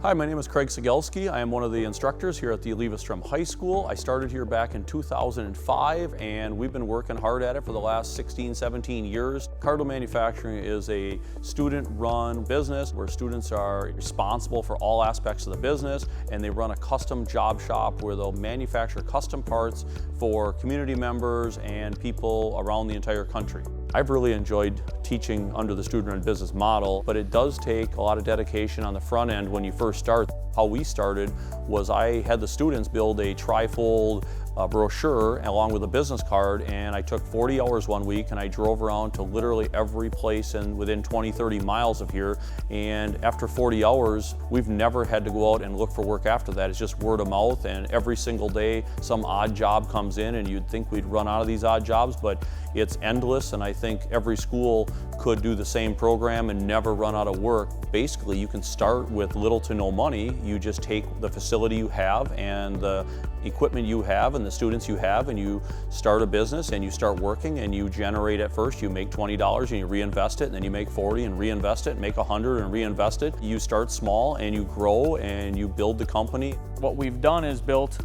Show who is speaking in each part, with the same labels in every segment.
Speaker 1: Hi, my name is Craig Sigelski. I am one of the instructors here at the Levi-Strom High School. I started here back in 2005 and we've been working hard at it for the last 16, 17 years. Cardinal Manufacturing is a student-run business where students are responsible for all aspects of the business, and they run a custom job shop where they'll manufacture custom parts for community members and people around the entire country. I've really enjoyed teaching under the student-run business model, but it does take a lot of dedication on the front end when you first start. How we started was I had the students build a trifold brochure along with a business card, and I took 40 hours one week and I drove around to literally every place within 20, 30 miles of here. And after 40 hours, we've never had to go out and look for work after that. It's just word of mouth, and every single day some odd job comes in, and you'd think we'd run out of these odd jobs, but it's endless, and I think every school could do the same program and never run out of work. Basically, you can start with little to no money. You just take the facility you have and the equipment you have and the students you have, and you start a business and you start working, and you generate. At first you make $20 and you reinvest it, and then you make 40 and reinvest it, and make 100 and reinvest it. You start small and you grow and you build the company.
Speaker 2: What we've done is built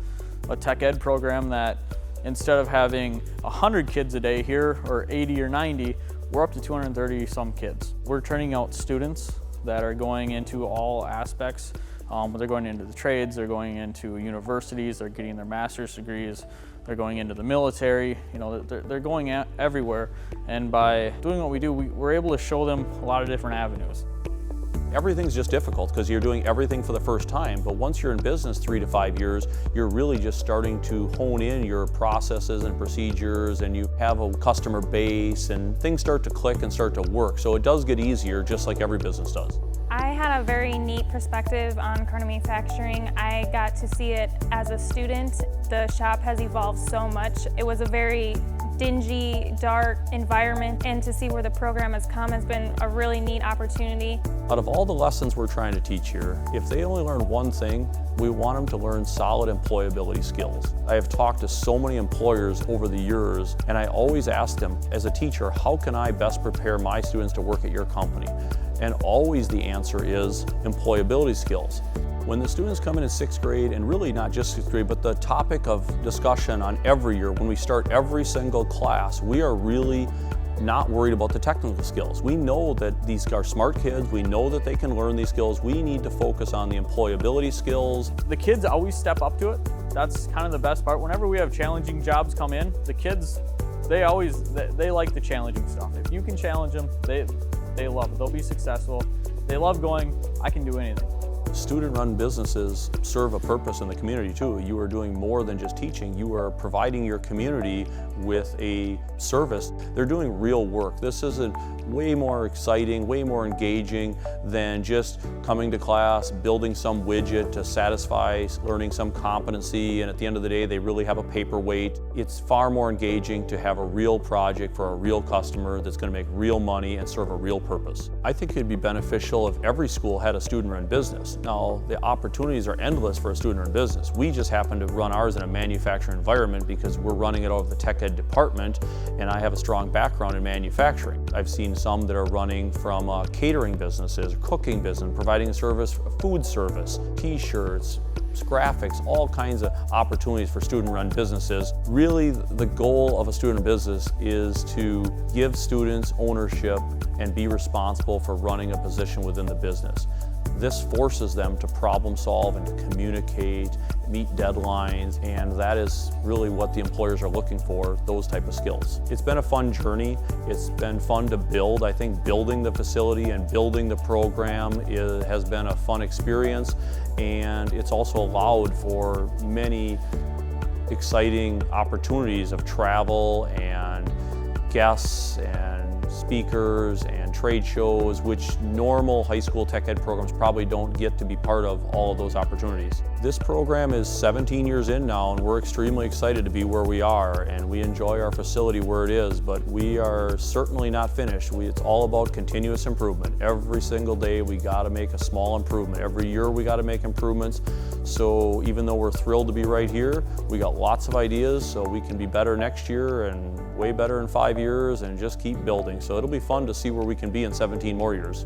Speaker 2: a tech ed program that instead of having 100 kids a day here, or 80 or 90, we're up to 230 some kids. We're turning out students that are going into all aspects. They're going into the trades, they're going into universities, they're getting their master's degrees, they're going into the military. You know, they're going everywhere. And by doing what we do, we're able to show them a lot of different avenues.
Speaker 1: Everything's just difficult because you're doing everything for the first time, but once you're in business 3 to 5 years, you're really just starting to hone in your processes and procedures, and you have a customer base, and things start to click and start to work. So it does get easier, just like every business does.
Speaker 3: I had a very neat perspective on Cardinal Manufacturing. I got to see it as a student. The shop has evolved so much. It was a very dingy, dark environment, and to see where the program has come has been a really neat opportunity.
Speaker 1: Out of all the lessons we're trying to teach here, if they only learn one thing, we want them to learn solid employability skills. I have talked to so many employers over the years, and I always ask them, as a teacher, how can I best prepare my students to work at your company? And always the answer is employability skills. When the students come in 6th grade, and really not just 6th grade, but the topic of discussion on every year, when we start every single class, we are really not worried about the technical skills. We know that these are smart kids, we know that they can learn these skills. We need to focus on the employability skills.
Speaker 2: The kids always step up to it. That's kind of the best part. Whenever we have challenging jobs come in, the kids, they like the challenging stuff. If you can challenge them, they love it. They'll be successful. They love going, I can do anything.
Speaker 1: Student-run businesses serve a purpose in the community too. You are doing more than just teaching. You are providing your community with a service. They're doing real work. This is way more exciting, way more engaging than just coming to class, building some widget to satisfy learning some competency, and at the end of the day they really have a paperweight. It's far more engaging to have a real project for a real customer that's going to make real money and serve a real purpose. I think it'd be beneficial if every school had a student-run business. Now, the opportunities are endless for a student-run business. We just happen to run ours in a manufacturing environment because we're running it out of the tech ed department, and I have a strong background in manufacturing. I've seen some that are running from catering businesses, cooking business, providing a service, food service, t-shirts, graphics, all kinds of opportunities for student-run businesses. Really, the goal of a student business is to give students ownership and be responsible for running a position within the business. This forces them to problem solve and to communicate, meet deadlines, and that is really what the employers are looking for, those type of skills. It's been a fun journey. It's been fun to build. I think building the facility and building the program has been a fun experience, and it's also allowed for many exciting opportunities of travel and guests and speakers and trade shows, which normal high school tech ed programs probably don't get to be part of all of those opportunities. This program is 17 years in now, and we're extremely excited to be where we are, and we enjoy our facility where it is, but we are certainly not finished. It's all about continuous improvement. Every single day we got to make a small improvement. Every year we got to make improvements. So even though we're thrilled to be right here, we got lots of ideas so we can be better next year and way better in 5 years, and just keep building. So it'll be fun to see where we can be in 17 more years.